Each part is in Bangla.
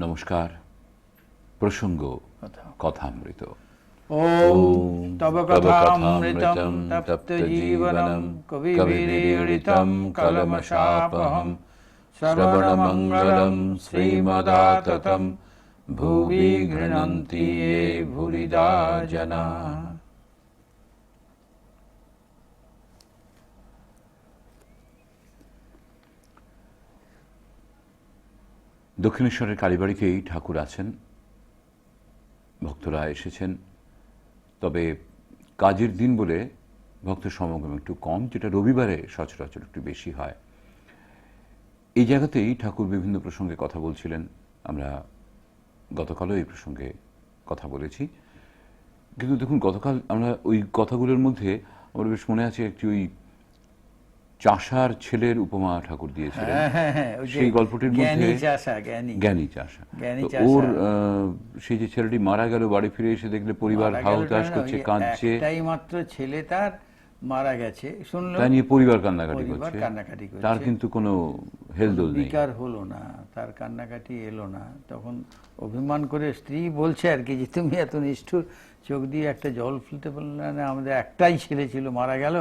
নমস্কার। প্রসঙ্গ কথামৃত। ওম তব কথামৃতম তপ্ত জীবনম কবিভিরীড়িতম কলমশাপহম শ্রবণমঙ্গলম শ্রীমদাততম ভুবি গৃণন্তি ये ভুরিদা জনা। দক্ষিণেশ্বরের কালীবাড়িতেই ঠাকুর আছেন, ভক্তরা এসেছেন। তবে কাজের দিন বলে ভক্ত সমাগম একটু কম, যেটা রবিবারে সচরাচর একটু বেশি হয়। এই জায়গাতেই ঠাকুর বিভিন্ন প্রসঙ্গে কথা বলছিলেন। আমরা গতকালও এই প্রসঙ্গে কথা বলেছি, কিন্তু দেখুন গতকাল আমরা ওই কথাগুলোর মধ্যে আমার বেশ মনে আছে একটি ওই চাষার ছেলের উপমা ঠাকুর দিয়েছিলেন। সেই গল্পটির মধ্যে জ্ঞানী চাষা, ওর সেই যে ছেলেটি মারা গেল, বাড়ি ফিরে এসে দেখলে পরিবার হাহুতাশ করছে, কাঁদছে। একটাই মাত্র ছেলে তার মারা গেছে শুনলো, তাই নিয়ে পরিবার কান্নাকাটি করছে। তার কিন্তু কোনো হেলদোল নেই, বিকার হলো না, তার কান্নাকাটি এলো না। তখন অভিমান করে স্ত্রী বলছে আর কি, যে তুমি এত নিষ্ঠুর, চোখ দিয়ে একটা জল ফেলতে পারলে না, আমাদের একটাই ছেলে ছিল মারা গেল।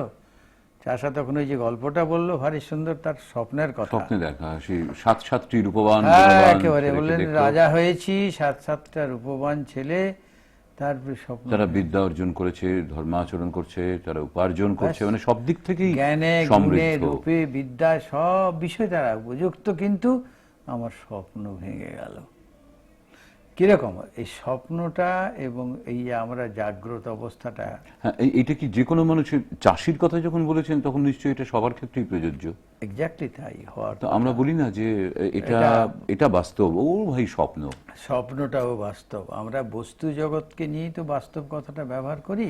চাষা তখন ওই যে গল্পটা বললো, ভারী সুন্দর, তার স্বপ্নের কথা, স্বপ্নে দেখা সেই সাতটি রূপবান, একেবারে বললেন রাজা হয়েছি, সাতটা রূপবান ছেলে, তারপরে স্বপ্ন, তারা বিদ্যা অর্জন করেছে, ধর্মাচরণ করছে, তারা উপার্জন করছে, মানে সব দিক থেকেই জ্ঞানে গুণে রূপে বিদ্যা সব বিষয় তারা উপযুক্ত, কিন্তু আমার স্বপ্ন ভেঙে গেল। কিরকম এই স্বপ্নটা এবং এই আমরা জাগ্রত অবস্থাটা। হ্যাঁ, এটা কি যে কোনো মানুষের, চাষির কথা যখন বলেছেন তখন নিশ্চয়ই এটা সবার ক্ষেত্রেই প্রযোজ্য। এক্স্যাক্টলি তাই হওয়ার। তো আমরা বলি না যে এটা বাস্তব, ও ভাই স্বপ্নটাও বাস্তব। আমরা বস্তু জগৎকে নিয়েই তো বাস্তব কথাটা ব্যবহার করি।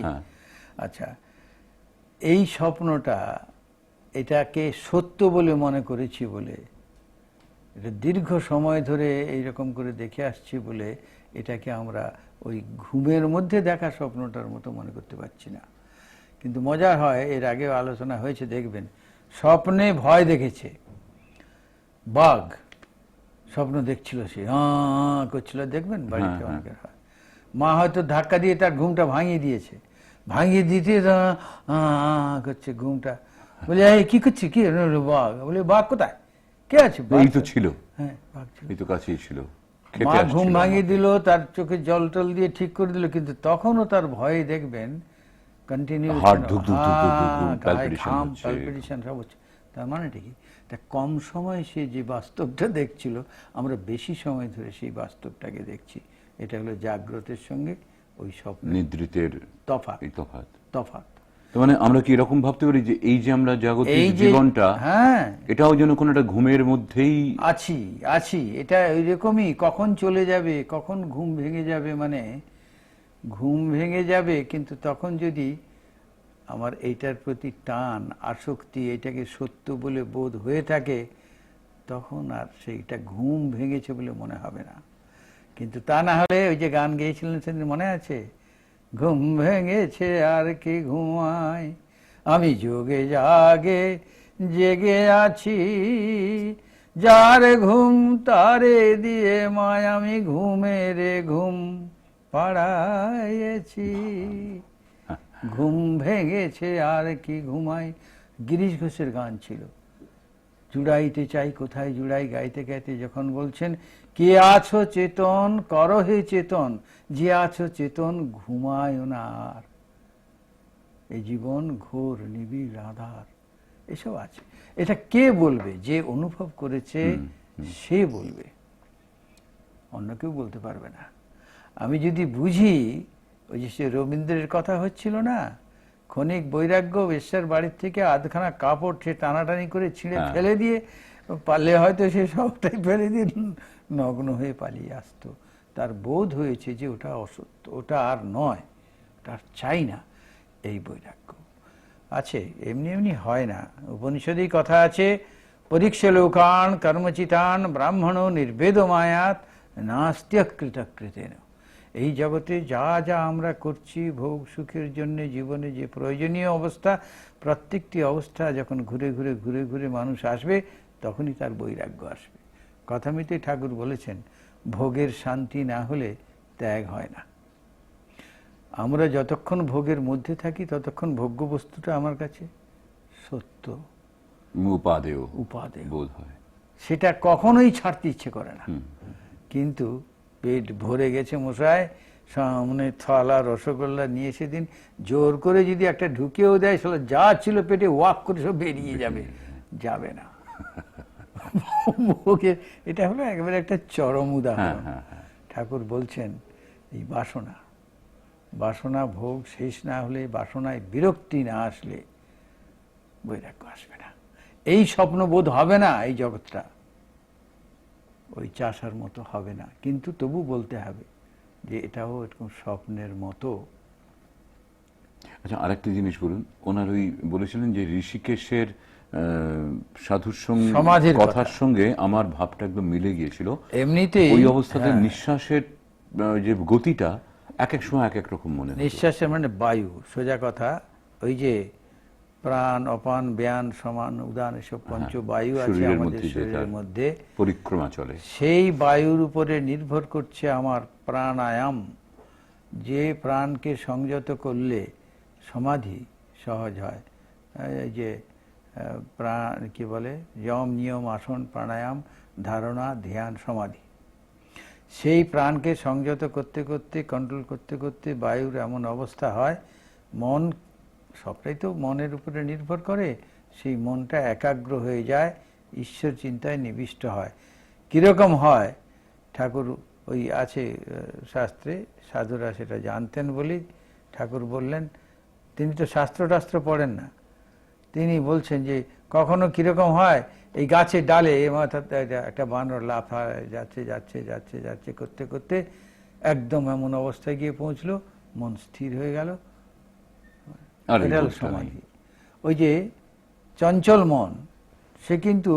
আচ্ছা, এই স্বপ্নটা এটাকে সত্য বলে মনে করেছি বলে, এটা দীর্ঘ সময় ধরে এইরকম করে দেখে আসছি বলে এটাকে আমরা ওই ঘুমের মধ্যে দেখা স্বপ্নটার মতো মনে করতে পারছি না। কিন্তু মজার হয়, এর আগেও আলোচনা হয়েছে, দেখবেন স্বপ্নে ভয় দেখেছে, বাঘ স্বপ্ন দেখছিল, সে করছিল, দেখবেন বাড়িতে অনেকের হয়। মা হয়তো ধাক্কা দিয়ে তার ঘুমটা ভাঙিয়ে দিয়েছে, ভাঙিয়ে দিতে করছে ঘুমটা, বলে এই কি করছি, কি বাঘ, বলে বাঘ কোথায়, কে আছে, এই তো ছিল, হ্যাঁ বাঘ ছিল, এই তো কাছেই ছিল। মা ঘুম ভাঙিয়ে দিল, তার চোখে জল টল দিয়ে ঠিক করে দিল, কিন্তু তখনও তার ভয়ে দেখবেন কন্টিনিউ প্যালপিটেশন সব হচ্ছে। তার মানে ঠিকই তা কম সময়ে সে যে বাস্তবটা দেখছিল, আমরা বেশি সময় ধরে সেই বাস্তবটাকে দেখছি। এটা হলো জাগ্রতের সঙ্গে ওই স্বপ্ন নিদ্রিতের তফাৎ। মানে আমরা কি এরকম ভাবতে পারি যে এই যে আমরা জাগতিক জীবনটা, এটাও যেন কোন একটা ঘুমের মধ্যেই আছি, এটা ওইরকমই, কখন চলে যাবে, কখন ঘুম ভেঙে যাবে, মানে ঘুম ভেঙে যাবে, কিন্তু তখন যদি আমার এইটার প্রতি টান, আসক্তি, এটাকে সত্য বলে বোধ হয়ে থাকে, তখন আর সেইটা ঘুম ভেঙেছে বলে মনে হবে না। কিন্তু তা না হলে ওই যে গান গেয়েছিলেন সেদিন মনে আছে, ঘুম ভেঙেছে আর কি ঘুমায়, আমি যোগে জাগে জেগে আছি, যার ঘুম তারে দিয়ে মায় আমি ঘুমের ঘুম পাড়াইছি, ঘুম ভেঙেছে আর কি ঘুমাই। গিরিশ ঘোষের গান ছিল, জুড়াইতে চাই কোথায় জুড়াই, গাইতে গাইতে যখন বলছেন, কে আছো চেতন করো হে চেতন, যে আছো চেতন ঘুমায় না আর, এই জীবন ঘোর নিবিড় আধার, এসব আছে। এটা কে বলবে? যে অনুভব করেছে সে বলবে, অন্য কেউ বলতে পারবে না। আমি যদি বুঝি, ওই যে সে রবীন্দ্রের কথা হচ্ছিল না, ক্ষণিক বৈরাগ্য বেশ্যার বাড়ির থেকে আধখানা কাপড় সে টানাটানি করে ছিঁড়ে ফেলে দিয়ে, পারলে হয়তো সে সবটাই ফেলে দিয়ে নগ্ন হয়ে পালিয়ে আসতো। তার বোধ হয়েছে যে ওটা অসত্য, ওটা আর নয়, ওটা চাই না। এই বৈরাগ্য আছে, এমনি এমনি হয় না। উপনিষদেই কথা আছে, পরীক্ষা লোকান কর্মচিতান ব্রাহ্মণ নির্বেদ মায়াত নাস্ত্যকৃতকৃতেন। এই জগতে যা যা আমরা করছি ভোগ সুখের জন্য, জীবনে যে প্রয়োজনীয় অবস্থা, প্রত্যেকটি অবস্থা যখন ঘুরে ঘুরে ঘুরে ঘুরে মানুষ আসবে, তখনই তার বৈরাগ্য আসবে। কথামিতে ঠাকুর বলেছেন, ভোগের শান্তি না হলে ত্যাগ হয় না। আমরা যতক্ষণ ভোগের মধ্যে থাকি ততক্ষণ ভোগ্য বস্তুটা আমার কাছে সত্য, উপাদেয় উপাদেয় বোধ হয়। সেটা কখনোই ছাড়তে ইচ্ছে করে না। কিন্তু পেট ভরে গেছে মশাই, সামনে থালা রসগোল্লা নিয়ে সেদিন জোর করে যদি একটা ঢুকেও দেয়, সেটা যা ছিল পেটে ওয়াক করে সব বেরিয়ে যাবে, যাবে না। ভোগের এটা হলো একেবারে একটা চরম উদাহরণ। ঠাকুর বলছেন এই বাসনা, বাসনা ভোগ শেষ না হলে, বাসনায় বিরক্তি না আসলে বৈরাগ্য আসবে না। এই স্বপ্নবোধ হবে না, এই জগৎটা ওই চাষার মতো হবে না। কিন্তু তবু বলতে হবে যে এটাও এরকম স্বপ্নের মতো। আচ্ছা, আরেকটা জিনিস বলুন, ওনার ওই বলেছিলেন যে ঋষিকেশের সাধুর সঙ্গে সমাধির কথার সঙ্গে আমার ভাবটা একদম মিলে গিয়েছিল। এমনিতেই ওই অবস্থাতে নিঃশ্বাসের যে গতিটা এক এক সময় এক এক রকম মনে হয়। নিঃশ্বাসের মানে বায়ু, সোজা কথা। ওই যে প্রাণ, অপান, ব্যান, সমান, উদান, এসব পঞ্চ বায়ু আছে আমাদের শরীরের মধ্যে, পরিক্রমা চলে, সেই বায়ুর উপরে নির্ভর করছে আমার প্রাণায়াম। যে প্রাণকে সংযত করলে সমাধি সহজ হয়। এই যে প্রাণ কি বলে, যম, নিয়ম, আসন, প্রাণায়াম, ধারণা, ধ্যান, সমাধি, সেই প্রাণকে সংযত করতে করতে, কন্ট্রোল করতে করতে বায়ুর এমন অবস্থা হয়, মন, সবটাই তো মনের উপরে নির্ভর করে, সেই মনটা একাগ্র হয়ে যায়, ঈশ্বর চিন্তায় নিবিষ্ট হয়। কিরকম হয় ঠাকুর ওই আছে শাস্ত্রে, সাধুরা সেটা জানতেন বলি ঠাকুর বললেন, তিনি তো শাস্ত্র টাস্ত্র পড়েন না, তিনি বলছেন যে কখনো কিরকম হয়, এই গাছের ডালে একটা বানর লাফা যাচ্ছে যাচ্ছে যাচ্ছে যাচ্ছে করতে করতে একদম এমন অবস্থায় গিয়ে পৌঁছলো, মন স্থির হয়ে গেল, এটা হলো সমাধি। ওই যে চঞ্চল মন, সে কিন্তু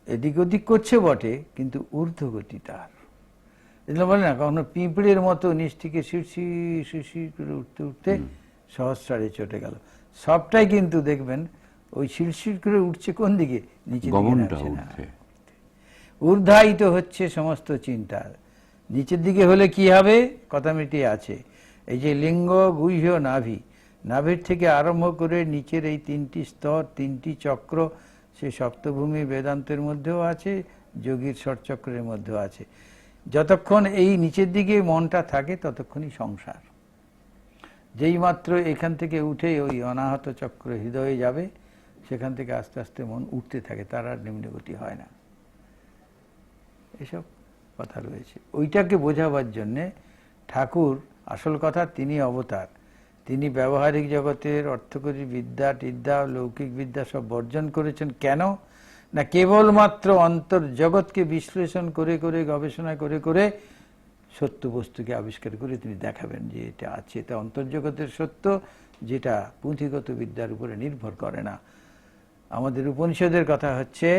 এদিক ওদিক করছে বটে, কিন্তু ঊর্ধ্বগতি তার। এগুলো বলে না, কখনো পিঁপড়ের মতো নিচ থেকে শিরশির শিরশির করে উঠতে উঠতে সহস্রারে চটে গেল। সবটাই কিন্তু দেখবেন ওই শিরশির করে উঠছে কোন দিকে, নিচে দিকে নামছে না। ঊর্ধ্বায়িত হচ্ছে সমস্ত চিন্তা। নিচের দিকে হলে কি হবে, কথা মিটিয়ে আছে। এই যে লিঙ্গ, গুহ্য, নাভি, নাভির থেকে আরম্ভ করে নিচের এই তিনটি স্তর, তিনটি চক্র, সে সপ্তভূমি বেদান্তের মধ্যেও আছে, যোগীর ষটচক্রের মধ্যেও আছে। যতক্ষণ এই নিচের দিকে মনটা থাকে ততক্ষণই সংসার। যেই মাত্র এখান থেকে উঠে ওই অনাহত চক্র হৃদয়ে যাবে, সেখান থেকে আস্তে আস্তে মন উঠতে থাকে, তার আর নিম্নগতি হয় না। এসব কথা রয়েছে। ওইটাকে বোঝাবার জন্যে ঠাকুর, আসল কথা তিনি অবতার, তিনি ব্যবহারিক জগতের অর্থকরী বিদ্যা টিদ্যা, লৌকিক বিদ্যা সব বর্জন করেছেন। কেন না, কেবলমাত্র অন্তর্জগৎকে বিশ্লেষণ করে করে, গবেষণা করে করে সত্য বস্তুকে আবিষ্কার করে তিনি দেখাবেন যে এটা আছে, এটা অন্তর্জগতের সত্য, যেটা পুঁথিগত বিদ্যার উপরে নির্ভর করে না। আমাদের উপনিষদের কথা হচ্ছে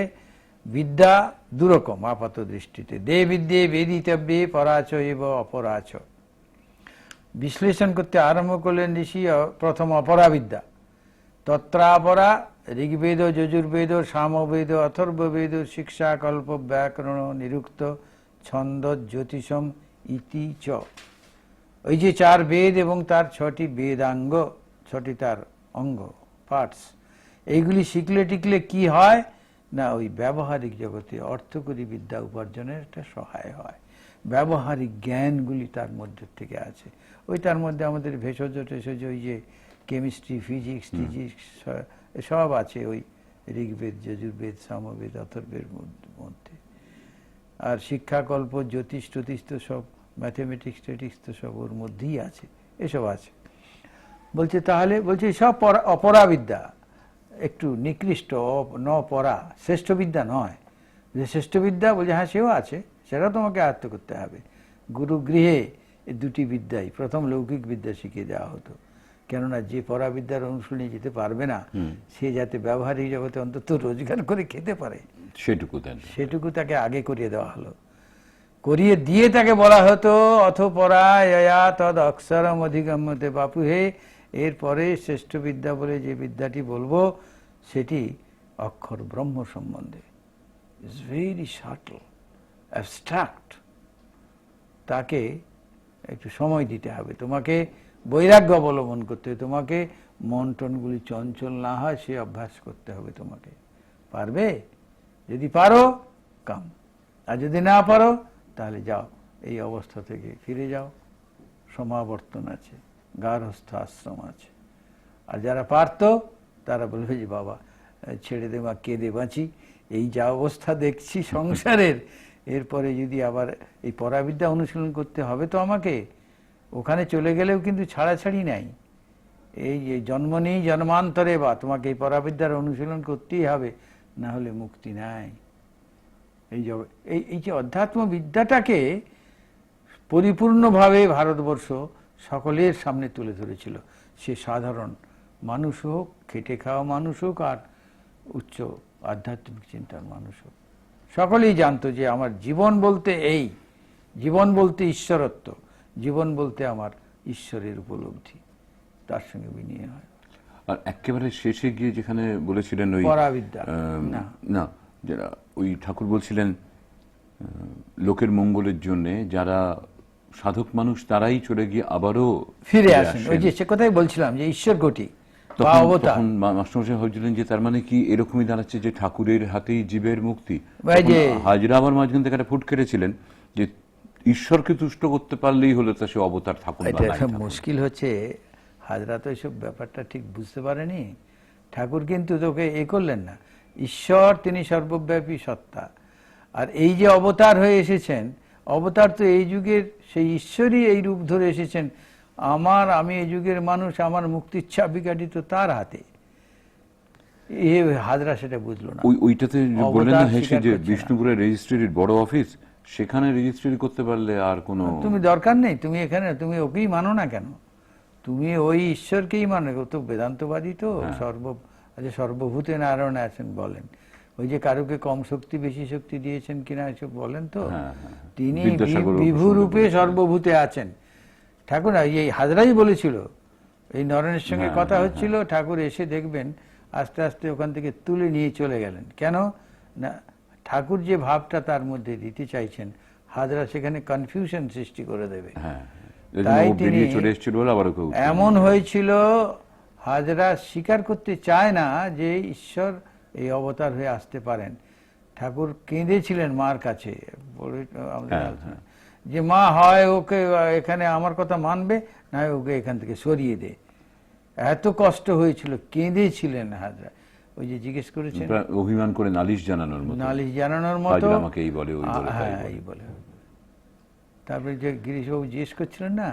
বিদ্যা দুরকম আপাত দৃষ্টিতে, দে বিদ্যে বেদিতব্যে পরাচ এব অপরাচ। বিশ্লেষণ করতে আরম্ভ করলেন ঋষি প্রথম অপরাবিদ্যা, তত্রাপরা ঋগ্বেদ, যজুর্বেদ, সামবেদ, অথর্ববেদ, শিক্ষা, কল্প, ব্যাকরণ, নিরুক্ত, ছন্দ, জ্যোতিষম ইতি চ। ওই যে 4 বেদ এবং তার 6টি বেদাঙ্গ, 6টি তার অঙ্গ, পার্টস, এইগুলি শিখলে টিকলে কি হয় না, ওই ব্যবহারিক জগতে অর্থকরী বিদ্যা উপার্জনের একটা সহায় হয়। ব্যবহারিক জ্ঞানগুলি তার মধ্যে থেকে আছে। ওই তার মধ্যে আমাদের ভেষজ টেষজ, ওই যে কেমিস্ট্রি, ফিজিক্স, টিজিক্স সব আছে ওই ঋগ্বেদ, যজুর্বেদ, সামবেদ, অথর্বের মধ্যে। আর শিক্ষাকল্প, জ্যোতিষ টতিষ তো সব, ম্যাথমেটিক্স টেটিক্স তো সব ওর মধ্যেই আছে, এসব আছে। বলছে তাহলে, বলছে সব অপরাবিদ্যা, একটু নিকৃষ্ট, ন পরা, শ্রেষ্ঠ বিদ্যা নয়। যে শ্রেষ্ঠ বিদ্যা, বলছে হ্যাঁ সেও আছে, সেটাও তোমাকে আয়ত্ত করতে হবে। গুরুগৃহে এই 2টি বিদ্যাই, প্রথম লৌকিক বিদ্যা শিখিয়ে দেওয়া হতো, কেননা যে পরাবিদ্যার অনুশীলনে যেতে পারবে না, সে যাতে ব্যবহারিক জগতে অন্তত রোজগার করে খেতে পারে, সেটুকু তাকে আগে করিয়ে দেওয়া হলো। করিয়ে দিয়ে তাকে বলা হতো অথপরা ইয়া তদ অক্ষরম অধিগম্যতে বাপু হে, এরপরে শ্রেষ্ঠ বিদ্যা বলে যে বিদ্যাটি বলবো সেটি অক্ষর ব্রহ্ম সম্বন্ধে। ইটস ভেরি সাটল, অ্যাবস্ট্রাক্ট, তাকে একটু সময় দিতে হবে, তোমাকে বৈরাগ্য অবলম্বন করতে হবে, তোমাকে মন টনগুলি চঞ্চল না হয় সে অভ্যাস করতে হবে তোমাকে। পারবে? যদি পারো কাম, আর যদি না পারো তাহলে যাও, এই অবস্থা থেকে ফিরে যাও। সমাবর্তন আছে, গার্হস্থ আশ্রম আছে। আর যারা পারতো তারা বলবে যে বাবা ছেড়ে দে, বা কেঁদে বাঁচি, এই যা অবস্থা দেখছি সংসারের, এরপরে যদি আবার এই পরাবিদ্যা অনুশীলন করতে হবে তো আমাকে, ওখানে চলে গেলেও কিন্তু ছাড়াছাড়ি নাই। এই যে জন্ম নেই জন্মান্তরে, বা তোমাকে এই পরাবিদ্যার অনুশীলন করতেই হবে, না হলে মুক্তি নাই। এই যে অধ্যাত্ম বিদ্যাটাকে পরিপূর্ণভাবে ভারতবর্ষ সকলের সামনে তুলে ধরেছিল। সে সাধারণ মানুষ হোক, খেটে খাওয়া মানুষ হোক, আর উচ্চ আধ্যাত্মিক চিন্তার মানুষ হোক, সকলেই জানতো যে আমার জীবন বলতে এই, জীবন বলতে ঈশ্বরত্ব, জীবন বলতে আমার ঈশ্বরের উপলব্ধি, তার সঙ্গে বিনিয়ে হয়। আর একেবারে শেষে গিয়ে যেখানে বলেছিলেন ওই পরাবিদ্যা না, যারা ওই ঠাকুর বলছিলেন লোকের মঙ্গলের জন্য যারা সাধক মানুষ তারাই চলে গিয়ে আবারও ফিরে আসেন। ওই যে সে কথাই বলছিলাম যে ঈশ্বর কোটি বা অবতার। তখন মাস্টারমশাই ভাবছিলেন যে তার মানে কি এরকমই দাঁড়াচ্ছে যে ঠাকুরের হাতেই জীবের মুক্তি। হাজরা আবার মাঝখান থেকে একটা ফুট কেটেছিলেন যে ঈশ্বরকে তুষ্ট করতে পারলেই হলো, তা সে অবতার থাকুন। মুশকিল হচ্ছে হাজরা তো এইসব ব্যাপারটা ঠিক বুঝতে পারেনি। ঠাকুর কিন্তু তোকে করলেন না, ঈশ্বর তিনি সর্বব্যাপী সত্তা, আর এই যে অবতার হয়ে এসেছেন, অবতার তো এই যুগের সেই ঈশ্বরই এই রূপ ধরে এসেছেন। আমি এই যুগের মানুষ, আমার মুক্তির চাবিকাঠি তো তার হাতে। হাজরা সেটা বুঝলো না। ওইটাতে বললেন না হেসে যে বিষ্ণুপুরের রেজিস্ট্রির বড় অফিস, সেখানে রেজিস্ট্রি করতে পারলে আর কোনো তুমি দরকার নেই, তুমি এখানে তুমি ওকেই মানো না কেন, তুমি ওই ঈশ্বরকেই মানো। তো বেদান্তবাদী তো সর্বভূতে নারায়ণ আছেন বলেন, ওই যে কারুকে কম শক্তি বেশি শক্তি দিয়েছেন কিনা এসব বলেন তো, তিনি বিভু রূপে সর্বভূতে আছেন। ঠাকুর এই হাজরাই বলেছিল, এই নরেনের সঙ্গে কথা হচ্ছিল, ঠাকুর এসে দেখবেন আস্তে আস্তে ওখান থেকে তুলে নিয়ে চলে গেলেন। কেন না, ঠাকুর যে ভাবটা তার মধ্যে দিতে চাইছেন, হাজরা সেখানে কনফিউশন সৃষ্টি করে দেবে। তাই তিনি এমন হয়েছিল, হাজরা স্বীকার করতে চায় না যে ঈশ্বর এই অবতার হয়ে আসতে পারেন। ঠাকুর কেঁদেছিলেন মার কাছে, যে মা হয় ওকে এখানে আমার কথা মানবে, না ওকে এখান থেকে সরিয়ে দে। এত কষ্ট হয়েছিল, কেঁদেছিলেন হাজরা। ওই যে জিজ্ঞেস করেছেন অভিমান করে নালিশ জানানোর মতো, আমাকে এই বলে ওই বলে, হ্যাঁ এই বলে। তারপরে যে গিরিশবাবু জিজ্ঞেস করছিলেন না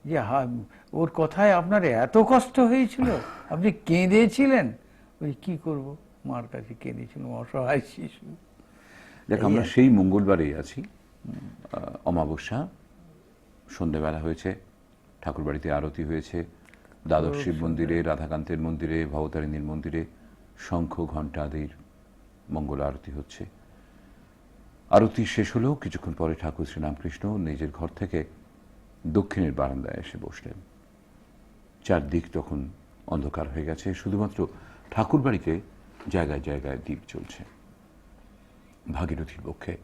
যে ওর কথায় আপনার এত কষ্ট হয়েছিল, আপনি কেঁদেছিলেন। ওই কি করব, মার কাছে কেঁদেছিলাম, অসহায় শিশু। দেখ, আমরা সেই মঙ্গলবারেই আছি, অমাবস্যা, সন্ধ্যেবেলা হয়েছে, ঠাকুর বাড়িতে আরতি হয়েছে, দ্বাদশ শিব মন্দিরে, রাধাকান্তের মন্দিরে, ভবতারিণীর মন্দিরে শঙ্খ ঘণ্টা আদির মঙ্গল আরতি হচ্ছে। আরতি শেষ হলো, কিছুক্ষণ পরে ঠাকুর শ্রীরামকৃষ্ণ নিজের ঘর থেকে দক্ষিণের বারান্দায় এসে বসলেন। চারদিক তখন অন্ধকার হয়ে গেছে, শুধুমাত্র ঠাকুর বাড়িতে জায়গায় জায়গায় দ্বীপ জ্বলছে। ভাগীরথীর বক্ষে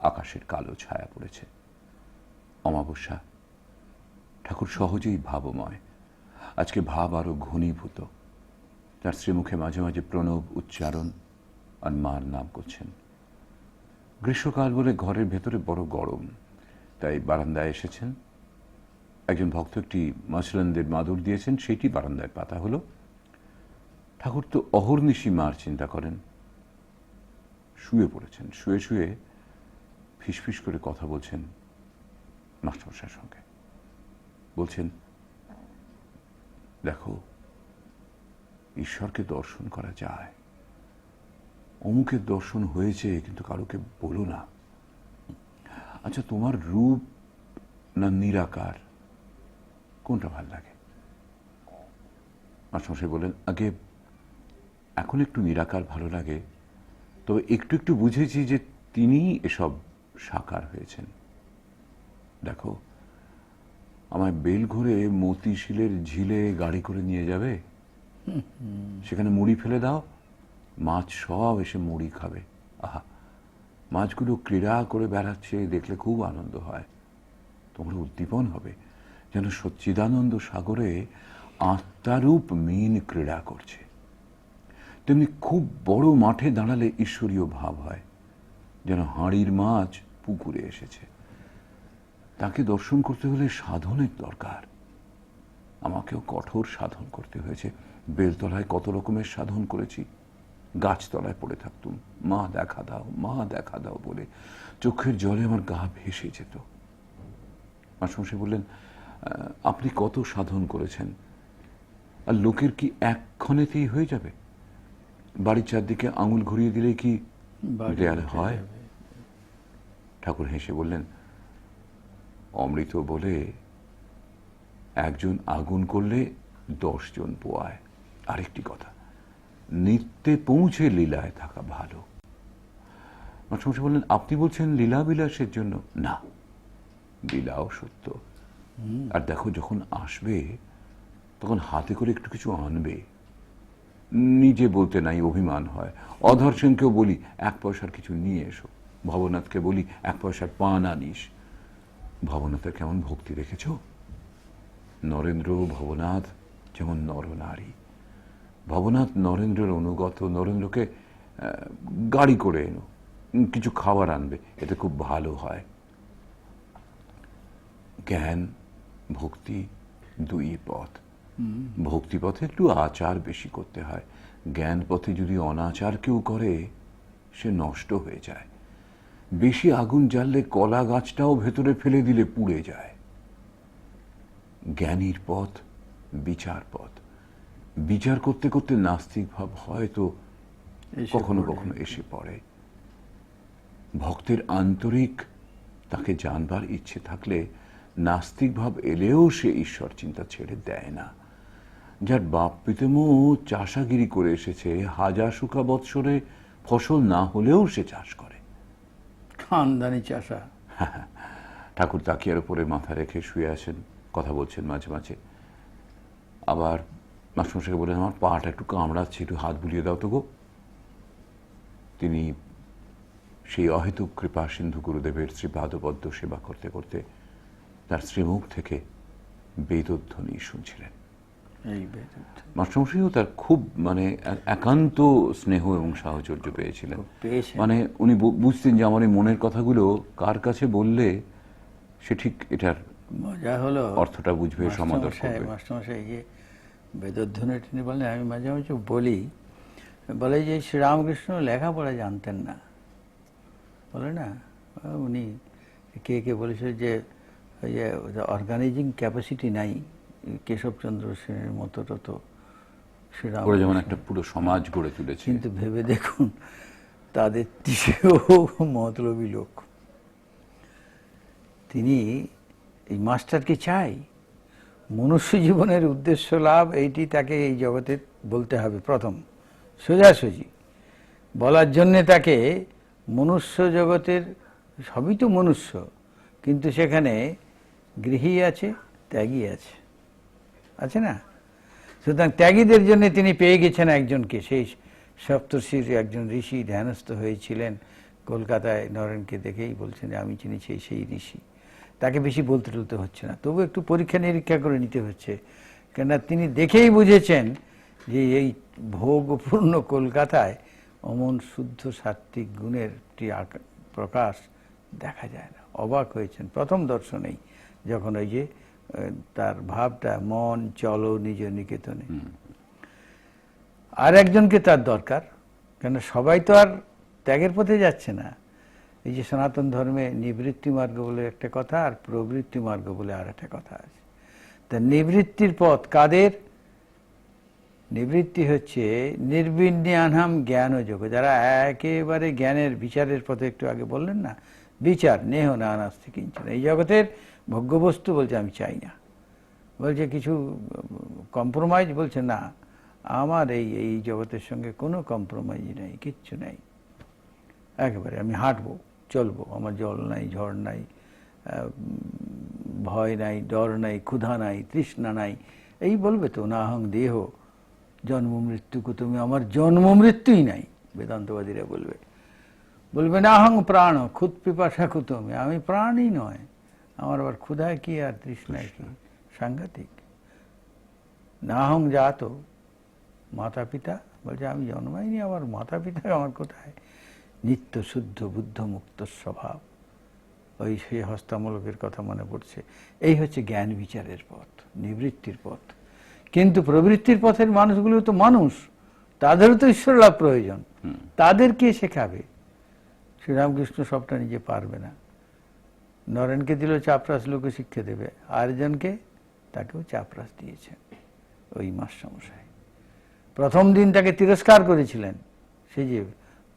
আকাশের কালো ছায়া পড়েছে। অমাবস্যা, ঠাকুর সহজেই ভাবময়। আজকে ভাব আরো ঘনীভূত। তার শ্রীমুখে মাঝে মাঝে প্রণব উচ্চারণ আর মার নাম করছেন। গ্রীষ্মকাল বলে ঘরের ভেতরে বড় গরম, তাই বারান্দায় এসেছেন। একজন ভক্ত একটি মাছরানদের মাদুর দিয়েছেন, সেইটি বারান্দায় পাতা হলো। ঠাকুর তো অহর্নিশি মার চিন্তা করেন। শুয়ে পড়েছেন, শুয়ে শুয়ে ফিসফিস করে কথা বলছেন মাস্টারমশাইয়ের সঙ্গে। বলছেন, দেখো, ঈশ্বরকে দর্শন করা যায়, অমুকের দর্শন হয়েছে, কিন্তু কারোকে বলো না। আচ্ছা, তোমার রূপ না নিরাকার, কোনটা ভাল লাগে? মাস্টারমশাই বলেন, আগে এখন একটু নিরাকার ভালো লাগে, তবে একটু একটু বুঝেছি যে তিনি এসব সাকার হয়েছেন। দেখো, আমায় বেলঘরে মতিশিলের ঝিলে গাড়ি করে নিয়ে যাবে, সেখানে মুড়ি ফেলে দাও, মাছ সব এসে মুড়ি খাবে। আহা, মাছগুলো ক্রীড়া করে বেড়াচ্ছে, দেখলে খুব আনন্দ হয়। তোমার উদ্দীপন হবে যেন সচ্চিদানন্দ সাগরে আত্মারূপ মীন ক্রীড়া করছে। তেমনি খুব বড় মাঠে দাঁড়ালে ঈশ্বরীয় ভাব হয়, যেন হাঁড়ির মাছ পুকুরে এসেছে। তাকে দর্শন করতে হলে সাধনের দরকার। আমাকেও কঠোর সাধন করতে হয়েছে। বেলতলায় কত রকমের সাধন করেছি। গাছতলায় পড়ে থাকতুম, মা দেখা দাও, মা দেখা দাও বলে চোখের জলে আমার গা ভেসে যেত। মাস্টারমশাই বললেন, আপনি কত সাধন করেছেন, আর লোকের কি এক্ষণেতেই হয়ে যাবে? বাড়ির চারদিকে আঙুল ঘুরিয়ে দিলে কি দেয়াল হয়? ঠাকুর হেসে বললেন, অমৃত বলে একজন আগুন করলে 10 জন পোয়ায়। আরেকটি কথা, নিত্যে পৌঁছে লীলায় থাকা ভালো। মাস্টারমশাই বললেন, আপনি বলছেন লীলা বিলাসের জন্য? না, লীলাও সত্য। আর দেখো, যখন আসবে তখন হাতে করে একটু কিছু আনবে। নিজে বলতে নাই অভিমান হয়। অধর সেনকেও বলি 1 পয়সার কিছু নিয়ে এসো। ভবনাথকে বলি 1 পয়সার পান আনিস। ভবনাথের কেমন ভক্তি দেখেছ? নরেন্দ্র ভবনাথ যেমন নরনারী। ভবনাথ নরেন্দ্রের অনুগত। নরেন্দ্রকে গাড়ি করে এনো, কিছু খাবার আনবে, এতে খুব ভালো হয়। জ্ঞান ভক্তি দুই পথ। ভক্তি পথে একটু আচার বেশি করতে হয়। জ্ঞান পথে যদি অনাচার কেউ করে, সে নষ্ট হয়ে যায়। বেশি আগুন জ্বাললে কলা গাছটাও ভেতরে ফেলে দিলে পুড়ে যায়। জ্ঞানীর পথ বিচার পথ। বিচার করতে করতে নাস্তিক ভাব হয়তো কখনো কখনো এসে পড়ে। ভক্তের আন্তরিক তাকে জানবার ইচ্ছে থাকলে নাস্তিক ভাব এলেও সে ঈশ্বর চিন্তা ছেড়ে দেয় না। যার বাপ পিতামহ চাষাগিরি করে এসেছে, 1000 শুকা বৎসরে ফসল না হলেও সে চাষ করে। খানদানি চাষা। ঠাকুর তাকিয়ার উপরে মাথা রেখে শুয়ে আছেন, কথা বলছেন মাঝে মাঝে। আবার মাস্টারমশাইকে বললেন, আমার পাটা একটু কামড়াচ্ছে, একটু হাত বুলিয়ে দাও তো গো। তিনি সেই অহেতুক কৃপা সিন্ধু গুরুদেবের শ্রীপাদপদ্ম সেবা করতে করতে তার শ্রীমুখ থেকে বেদধ্বনি শুনছিলেন। মাস্টারমশাইও তার খুব একান্ত স্নেহ এবং সাহচর্য পেয়েছিলেন। উনি বুঝতেন যে আমার এই মনের কথাগুলো কার কাছে বললে সে ঠিক এটার মজা হলো অর্থটা বুঝবে, সমাদর করবে। মাস্টারমশাই যে বেদধ্বনি তিনি বললেন, আমি মাঝে মাঝে বলে যে শ্রীরামকৃষ্ণ লেখাপড়া জানতেন না, বলে না। উনি কে বলেছিল যে অর্গানাইজিং ক্যাপাসিটি নাই কেশবচন্দ্র সেনের মতো তো শ্রীরাম যেমন একটা পুরো সমাজ গড়ে তুলেছে। কিন্তু ভেবে দেখুন, তাদের চেয়েও মতলবী লোক। তিনি এই মাস্টারকে চাই মনুষ্য জীবনের উদ্দেশ্য লাভ, এইটি তাকে এই জগতে বলতে হবে প্রথম, সোজাসুজি বলার জন্যে তাকে মনুষ্য জগতের সবই তো মনুষ্য, কিন্তু সেখানে গৃহী আছে, ত্যাগী আছে না? সুতরাং ত্যাগীদের জন্য তিনি পেয়ে গেছেন একজনকে। সেই সপ্তর্ষির একজন ঋষি ধ্যানস্থ হয়েছিলেন কলকাতায়, নরেনকে দেখেই বলছেন যে আমি চিনেছি সেই ঋষি। তাকে বেশি বলতে হচ্ছে না, তবু একটু পরীক্ষা নিরীক্ষা করে নিতে হচ্ছে, কেননা তিনি দেখেই বুঝেছেন যে এই ভোগপূর্ণ কলকাতায় অমন শুদ্ধ সাত্ত্বিক গুণের প্রকাশ দেখা যায় না। অবাক হয়েছেন প্রথম দর্শনেই, যখন ওই যে তার ভাবটা, মন চলো নিজ নিকেতনে। আর একজনকে তার দরকার, কেন সবাই তো আর ত্যাগের পথে যাচ্ছে না। এই যে সনাতন ধর্মে নিবৃত্তি মার্গ বলে একটা কথা, আর প্রবৃত্তি মার্গ বলে আর একটা কথা আছে। তা নিবৃত্তির পথ কাদের? নিবৃত্তি হচ্ছে নির্বিজ্ঞানহাম জ্ঞান যোগ, যারা একেবারে জ্ঞানের বিচারের পথে, একটু আগে বললেন না, বিচার নেহ না নাস্তি কিঞ্চন। এই জগতের ভোগ্যবস্তু বলছে আমি চাই না, বলছে কিছু কম্প্রোমাইজ, বলছে না, আমার এই জগতের সঙ্গে কোনো কম্প্রোমাইজ নেই, কিচ্ছু নেই, একেবারে আমি হাঁটবো চলবো, আমার জল নাই, ঝড় নাই, ভয় নাই, ডর নাই, ক্ষুধা নাই, তৃষ্ণা নাই, এই বলবে তো। না হং দেহ জন্ম মৃত্যু কুতুমি, আমার জন্ম মৃত্যুই নাই, বেদান্তবাদীরা বলবে না হং প্রাণ খুদ পিপাসা কুতুমি, আমি প্রাণই নয়, আমার আবার ক্ষুধায় কি আর তৃষ্ণায় কি, সাংঘাতিক। না হং জাত, মাতা পিতা বলছে আমি জন্মাইনি, আমার মাতা পিতা আমার কোথায়? নিত্য শুদ্ধ বুদ্ধ মুক্ত স্বভাব, ওই সেই হস্তামূলকের কথা মনে পড়ছে। এই হচ্ছে জ্ঞান বিচারের পথ, নিবৃত্তির পথ। কিন্তু প্রবৃত্তির পথের মানুষগুলো তো মানুষ, তাদেরও তো ঈশ্বর লাভ প্রয়োজন, তাদের কে শেখাবে? শ্রীরামকৃষ্ণ সবটা নিজে পারবে না। নরেনকে দিল চাপরাস, লোকে শিক্ষা দেবে, আরেকজনকে তাকেও চাপরাস দিয়েছেন ওই মাস্টারমশাই। প্রথম দিন তাকে তিরস্কার করেছিলেন, সে যে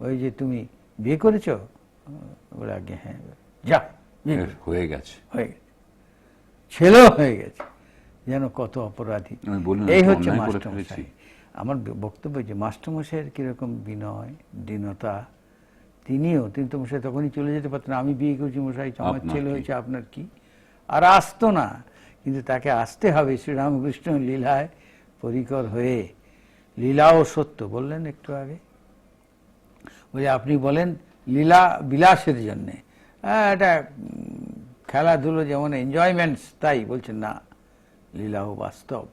ওই যে তুমি বিয়ে করেছ, বলে আগে হ্যাঁ, যা হয়ে গেছে, ছেলেও হয়ে গেছে, যেন কত অপরাধী। এই হচ্ছে মাস্টারমশাই। আমার বক্তব্য যে মাস্টারমশাইয়ের কিরকম বিনয় দীনতা, তিনি তো মশাই তখনই চলে যেতে পারতেন, আমি বিয়ে করেছি মশাই, আমার ছেলে হয়েছে, আপনার কি? আর আসতো না, কিন্তু তাকে আসতে হবে শ্রীরামকৃষ্ণ লীলায় পরিকর হয়ে। লীলাও সত্য বললেন একটু আগে, বলে আপনি বলেন লীলা বিলাসের জন্যে, এটা খেলাধুলো যেমন এনজয়মেন্টস, তাই বলছেন না, লীলাও বাস্তব।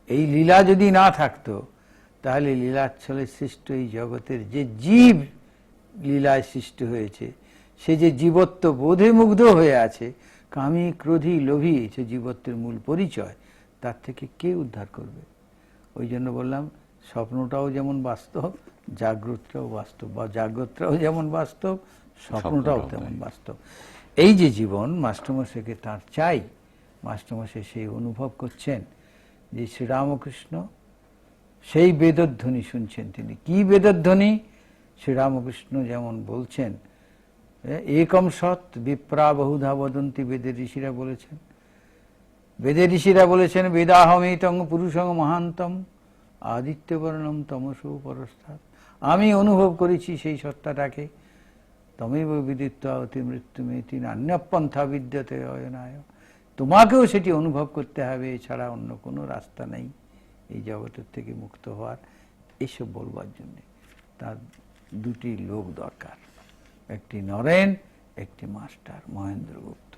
এই লীলা যদি না থাকতো, তাহলে লীলাচ্ছলে সৃষ্ট এই জগতের যে জীব লীলায় সৃষ্টি হয়েছে, সে যে জীবত্ব বোধে মুগ্ধ হয়ে আছে, কামী ক্রোধী লোভী সে জীবত্বের মূল পরিচয়, তার থেকে কে উদ্ধার করবে? ওই জন্য বললাম স্বপ্নটাও যেমন বাস্তব, জাগ্রতটাও বাস্তব, বা জাগ্রতটাও যেমন বাস্তব, স্বপ্নটাও তেমন বাস্তব। এই যে জীবন মাস্টারমশাইকে তার চাই, মাস্টারমশাই সেই অনুভব করছেন যে শ্রীরামকৃষ্ণ সেই বেদধ্বনি শুনছেন। তিনি কি বেদধ্বনি? শ্রীরামকৃষ্ণ যেমন বলছেন, একম সৎ বিপ্রা বহুধা বদন্তি, বেদের ঋষিরা বলেছেন, বেদের ঋষিরা বলেছেন বেদাহমিতং পুরুষং মহান্তম আদিত্যবর্ণম তমসু পরস্তাৎ। আমি অনুভব করেছি সেই সত্তাটাকে, তমেব বিদিত্বা অতি মৃত্যুমেতি নান্যপন্থা বিদ্যতে অয়নায়। তোমাকেও সেটি অনুভব করতে হবে, এছাড়া অন্য কোনো রাস্তা নেই এই জগতের থেকে মুক্ত হওয়ার। এইসব বলবার জন্যে তার দুটি লোক দরকার, একটি নরেন, একটি মাস্টার মহেন্দ্রগুপ্ত।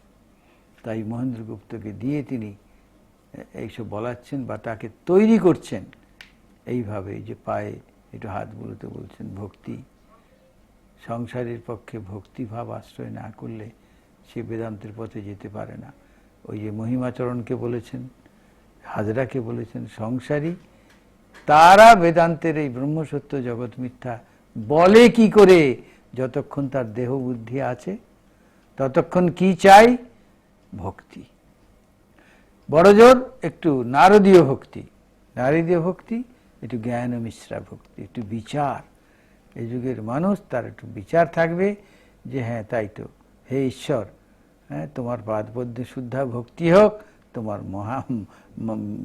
তাই মহেন্দ্রগুপ্তকে দিয়ে তিনি এইসব বলাচ্ছেন বা তাকে তৈরি করছেন এইভাবে, যে পায়ে একটু হাত বুলোতে বলছেন ভক্তি। সংসারের পক্ষে ভক্তিভাব আশ্রয় না করলে সে বেদান্তের পথে যেতে পারে না। ওই যে মহিমাচরণকে বলেছেন, হাজরাকে বলেছেন সংসারী, তারা বেদান্তের এই ব্রহ্মসত্য জগৎ মিথ্যা বলে কি করে? যতক্ষণ তার দেহ বুদ্ধি আছে ততক্ষণ কি চাই? ভক্তি। বড় জোর একটু নারদীয় ভক্তি, নারদীয় ভক্তি, একটু জ্ঞান মিশ্রা ভক্তি, একটু বিচার। এই যুগের মানুষ, তার একটু বিচার থাকবে যে হ্যাঁ তাই তো, হে ঈশ্বর, হ্যাঁ তোমার পাদপদ্মে শুদ্ধা ভক্তি হোক, তোমার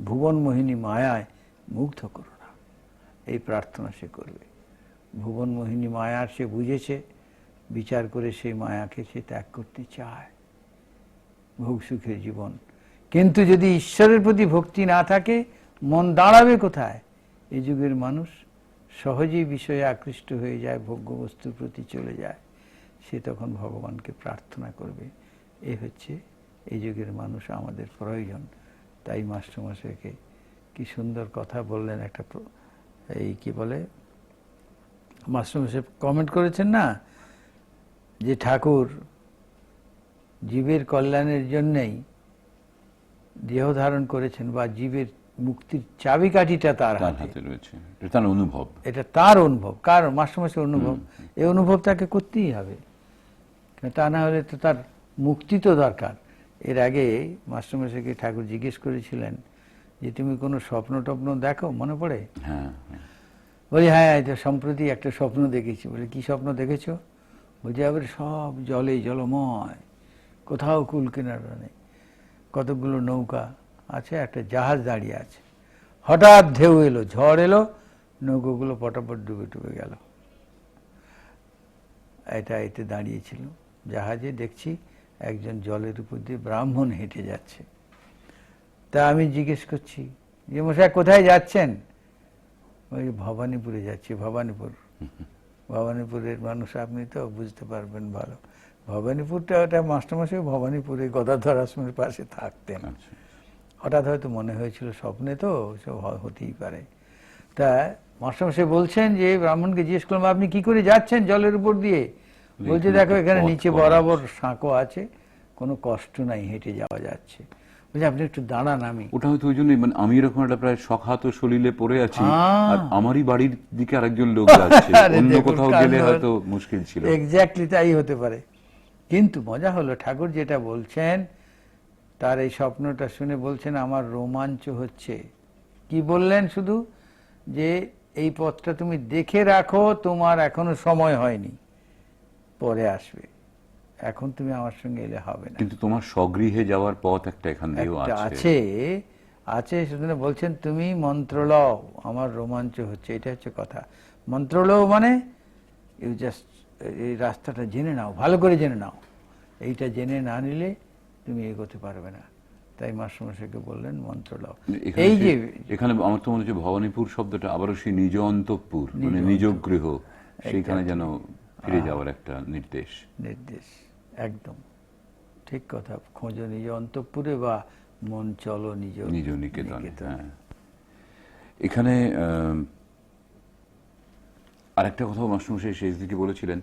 ভুবন মোহিনী মায়ায় মুগ্ধ করো না, এই প্রার্থনা সে করবে। ভুবন মোহিনী মায়ার সে বুঝেছে, বিচার করে সেই মায়াকে সে ত্যাগ করতে চায়, ভোগ সুখের জীবন। কিন্তু যদি ঈশ্বরের প্রতি ভক্তি না থাকে, মন দাঁড়াবে কোথায়? এই যুগের মানুষ সহজেই বিষয়ে আকৃষ্ট হয়ে যায়, ভোগ্য বস্তুর প্রতি চলে যায়, সে তখন ভগবানকে প্রার্থনা করবে। এ হচ্ছে এই যুগের মানুষ আমাদের প্রয়োজন। তাই মাস্টারমশাইকে কি সুন্দর কথা বললেন। একটা এই কি বলে, মাস্টারমশাই কমেন্ট করেছেন না, যে ঠাকুর জীবের কল্যাণের জন্যই দেহ ধারণ করেছেন, বা জীবের মুক্তির চাবিকাঠিটা তার হাতে রয়েছে, এটা তার অনুভব, এটা তার অনুভব। কারণ মাস্টারমশাই অনুভব, এই অনুভব তাকে করতেই হবে, তা না হলে তো তার মুক্তি তো দরকার। এর আগে মাস্টারমশাইকে ঠাকুর জিজ্ঞেস করেছিলেন যে তুমি কোনো স্বপ্ন টপ্ন দেখো, মনে পড়ে? বলি হ্যাঁ, এটা সম্প্রতি একটা স্বপ্ন দেখেছি। বলে কি স্বপ্ন দেখেছো? বলছি আবার সব জলে জলময়, কোথাও কুল কিনারা নেই, কতগুলো নৌকা আছে, একটা জাহাজ দাঁড়িয়ে আছে, হঠাৎ ঢেউ এলো, ঝড় এলো, নৌকাগুলো পটাপট ডুবে ডুবে গেল। এটা এতে দাঁড়িয়েছিল জাহাজে, দেখছি একজন জলের উপর দিয়ে ব্রাহ্মণ হেঁটে যাচ্ছে। তা আমি জিজ্ঞেস করছি যে মশাই কোথায় যাচ্ছেন? ওই ভবানীপুরে যাচ্ছি। ভবানীপুর, ভবানীপুরের মানুষ আপনি তো বুঝতে পারবেন ভালো। ভবানীপুরটা, ওটা মাস্টারমশাই ভবানীপুরে গদাধর আশ্রমের পাশে থাকতেন। আচ্ছা। হঠাৎ হয়তো মনে হয়েছিল স্বপ্নে, তো সব হতেই পারে। তা মাস্টারমশাই বলছেন যে ব্রাহ্মণকে জিজ্ঞেস করলাম, আপনি কি করে যাচ্ছেন জলের উপর দিয়ে? বলছে, দেখো এখানে নিচে বরাবর সাঁকো আছে, কোনো কষ্ট নাই, হেঁটে যাওয়া যাচ্ছে। বলছে, আপনি একটু দাঁড়ান। আমি ওটা হয়তো ওই জন্যই, মানে আমি এরকম একটা প্রায় শখাত সলিলে পড়ে আছি, আর আমারই বাড়ির দিকে আরেকজন লোক যাচ্ছে, অন্য কোথাও গেলে হয়তো মুশকিল ছিল। এক্স্যাক্টলি তাই হতে পারে। কিন্তু মজা হলো, ঠাকুর যেটা বলছেন, তার এই স্বপ্নটা শুনে বলছেন আমার রোমাঞ্চ হচ্ছে। কি বললেন? শুধু যে এই পথটা তুমি দেখে রাখো, তোমার এখনো সময় হয়নি, পরে আসবে, এখন তুমি আমার সঙ্গে এলে হবে না। কিন্তু তোমার স্বগৃহে যাওয়ার পথ একটা এখান দিয়েও একটা আছে। আছে সেজন্য বলছেন তুমি মন্ত্র লও, আমার রোমাঞ্চ হচ্ছে। এটা হচ্ছে কথা। মন্ত্র লও মানে ইউ জাস্ট এই রাস্তাটা জেনে নাও, ভালো করে জেনে নাও। এইটা জেনে না নিলে তুমি এগোতে পারবে না। তাই মাস্টারমশাইকে বললেন মন্ত্র লও। এই যে এখানে আমার তো মনে হচ্ছে ভবানীপুর শব্দটা আবারও সেই নিজ অন্তঃপুর, মানে নিজ গৃহ, সেইখানে যেন ফিরে যাওয়ার একটা নির্দেশ। একদম ঠিক কথা। খোঁজো নিজ অন্তঃপুরে, বা মন চলো নিজ নিকেতনে। হ্যাঁ, এখানে আরেকটা কথা মাস্টারমশাই শেষ দিকে বলেছিলেন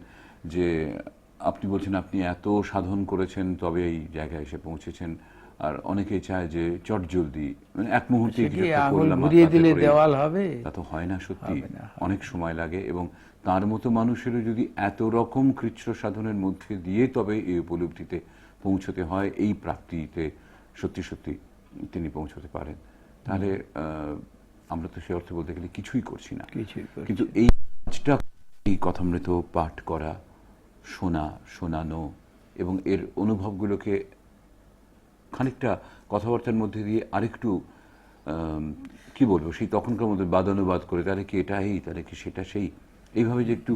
যে আপনি বলছেন আপনি এত সাধন করেছেন তবে এই জায়গায় এসে পৌঁছেছেন, আর অনেকেই চায় যে চট জলদি, মানে এক মুহূর্তে ঘুরিয়ে দিলে দেওয়াল হবে, তা তো হয় না। সত্যি অনেক সময় লাগে, এবং তার মতো মানুষেরও যদি এত রকম কৃচ্ছ সাধনের মধ্যে দিয়ে তবে এই উপলব্ধিতে পৌঁছতে হয়, এই প্রাপ্তিতে সত্যি সত্যি তিনি পৌঁছতে পারেন, তাহলে আমরা তো সে অর্থে বলতে গেলে কিছুই করছি না। কিন্তু এই কাজটা, এই কথামৃত পাঠ করা, শোনা, শোনানো এবং এর অনুভবগুলোকে খানিকটা কথাবার্তার মধ্যে দিয়ে আরেকটু কি বলবো, সেই তখনকার মধ্যে বাদানুবাদ করে, তাহলে কি এটা এই, তাহলে কি সেটা সেই, এইভাবে যে একটু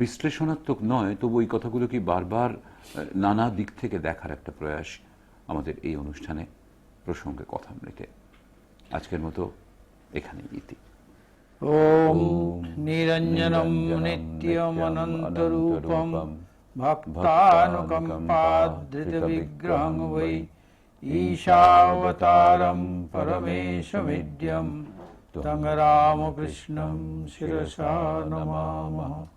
বিশ্লেষণাত্মক নয়, তবু ওই কথাগুলোকে বারবার নানা দিক থেকে দেখার একটা প্রয়াস আমাদের এই অনুষ্ঠানে প্রসঙ্গে কথামৃতে। আজকের মতো এখানেই ইতি। ওম নিরঞ্জনম নিত্যম অনন্তরূপম ভক্তানুকম্পাধৃত বিগ্রহং বৈ ঈশাবতারম পরমেশমিড্যম তং রামকৃষ্ণং শিরসা নমামঃ।